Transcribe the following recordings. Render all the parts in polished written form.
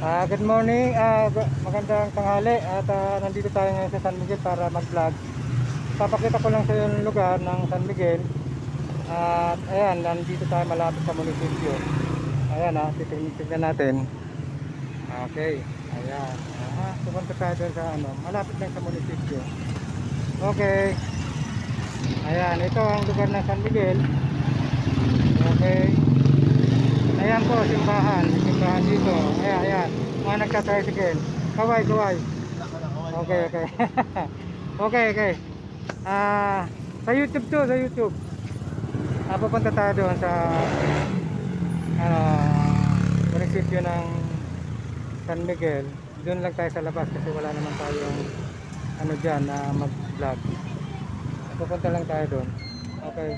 Good morning, magandang tanghali at nandito tayo ngayon sa San Miguel para mag-vlog. Papakita ko lang sa iyo yung lugar ng San Miguel. At ayan, nandito tayo malapit sa munisipyo. Ayan titignan natin. Okay, ayan. Pupunta tayo doon sa malapit lang sa munisipyo. Okay. Ayan, ito ang lugar ng San Miguel. Okay. Ayan po, simbahan dito. Ayan. Mga nagka-tricycle. Kaway. Okay. Okay. Sa YouTube to, sa YouTube. Pupunta tayo doon sa munisipyo ng San Miguel. Doon lang tayo sa labas kasi wala naman tayong dyan na mag-vlog. Pupunta lang tayo doon. Okay.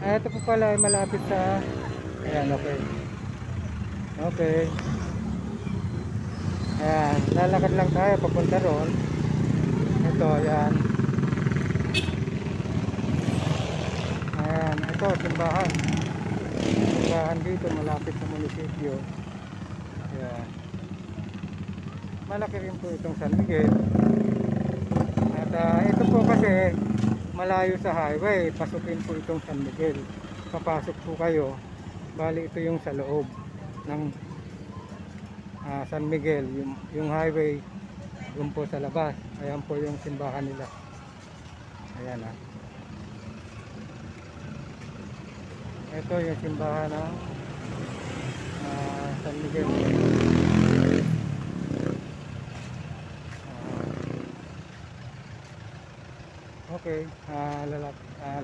Ito po pala ay malapit sa ayan, okay. Ayan, lalakad lang tayo papunta roon. Ito, ayan. Ayan, ito, simbahan. Simbahan dito, malapit sa munisipyo. Ayan. Malaki rin po itong San Miguel. At ito po kasi malayo sa highway. Pasukin po itong San Miguel. Papasok po kayo. Bali ito yung sa loob ng San Miguel, yung highway yung po sa labas. Ayan po yung simbahan nila. Ayan ito yung simbahan ng San Miguel. Okay,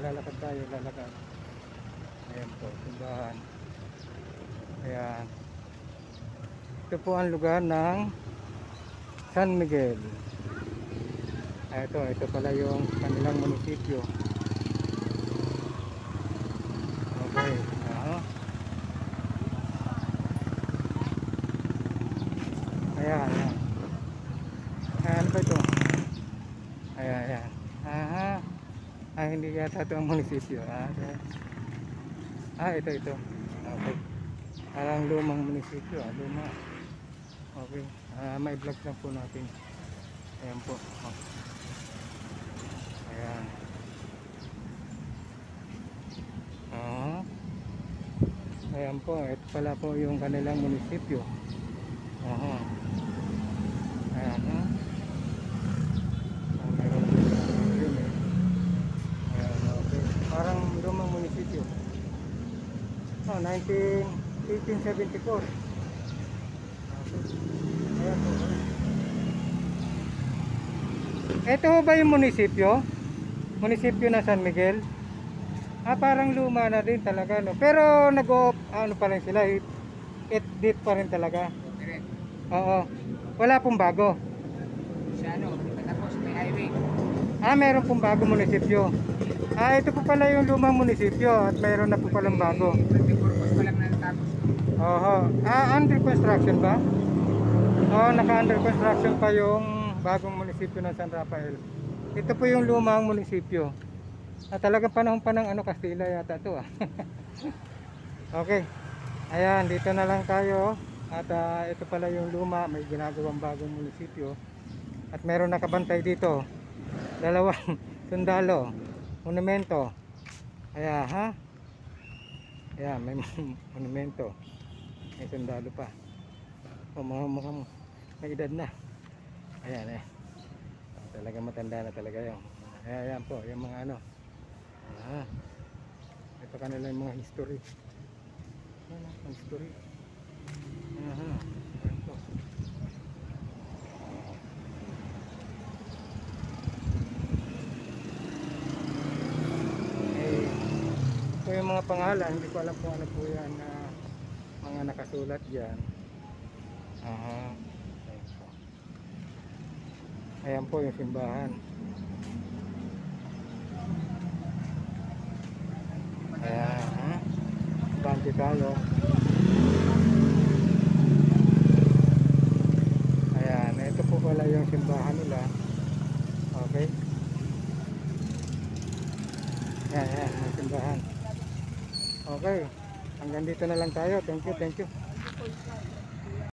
lalakad tayo, lalakad. Ayan po, simbahan. Ayan. Ito po ang lugar ng San Miguel. Ito pala yung kanilang munisipyo. Okay. Ayan. Ayan pa ito. Ayan. Hindi yata ito ang munisipyo. Ito. Okay. Parang lumang munisipyo. Luma. Okay. May vlog lang po natin. Ayan po. Ayan. Ayan po. Ito pala po yung kanilang munisipyo. Ayan. Meron po yun Ayan. Okay. Parang lumang munisipyo. 1874. Ayan po. Ito ba yung munisipyo? Munisipyo na San Miguel? Parang luma na din talaga, no? Pero pa rin sila, it pa rin talaga. Oo. Wala pong bago. Tapos may highway. Meron pong bago munisipyo. Ito po pala yung lumang munisipyo at mayroon na po palang bago. Purpose pa lang natapos. Under construction ba? Naka-under construction pa yung bagong munisipyo ng San Rafael. Ito po yung lumang munisipyo. Talagang panahon pa ng Kastila yata ito. Okay. Ayan, dito na lang tayo. At ito pala yung luma, may ginagawang bagong munisipyo. At meron nakabantay dito. Dalawang sundalo. Monumento. Ayan, Ayan, may monumento. May sundalo pa. Mukhang may edad na. Ayan talaga matanda na talaga yun. Ayan po, yung mga ito kanila yung mga history. Ang history. Ayan po. Ito yung mga pangalan, hindi ko alam kung ano po yan na mga nakasulat dyan. Ayan po yung simbahan. Ayan, bante tayo. Ayan, ito po pala yung simbahan nila. Okay. Ayan, yung simbahan. Okay, hanggang dito na lang tayo. Thank you.